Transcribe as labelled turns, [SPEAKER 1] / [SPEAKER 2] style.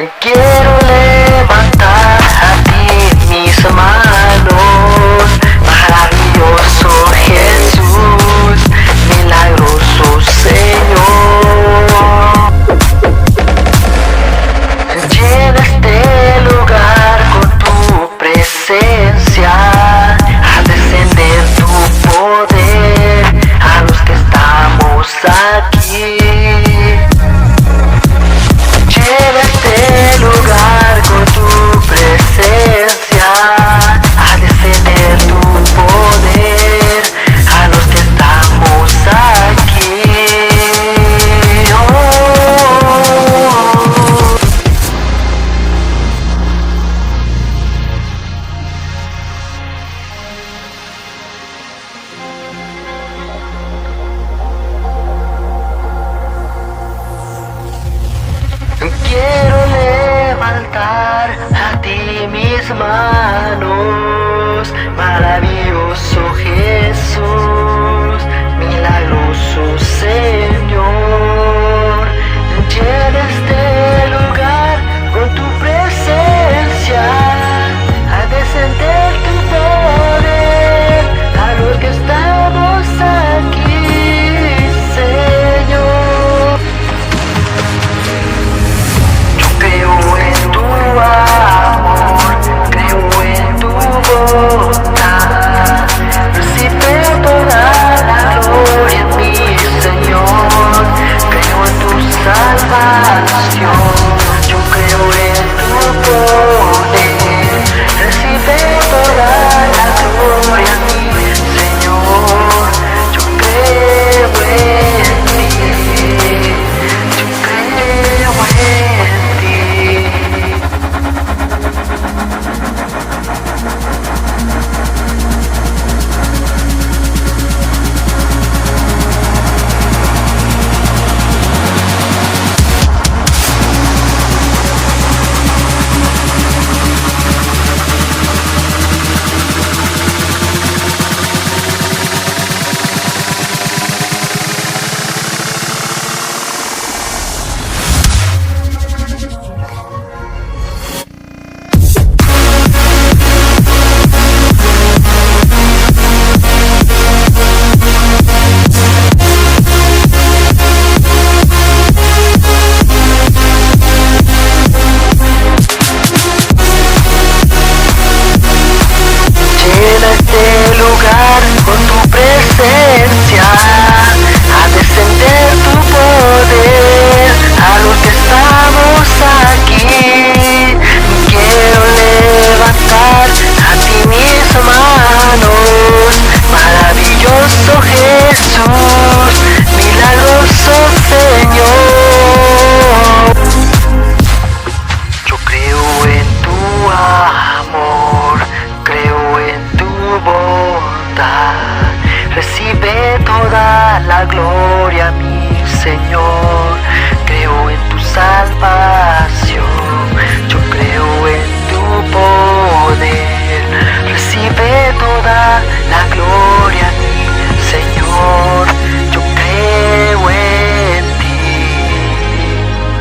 [SPEAKER 1] Quiero levantar a ti mis manos, maravilloso Jesús, milagroso Señor. Llena este lugar con tu presencia, a descender tu poder a los que estamos aquí. Llena este lugar con tu presencia, a descender tu poder a los que estamos aquí. Quiero levantar a ti mis manos, maravilloso Jesús.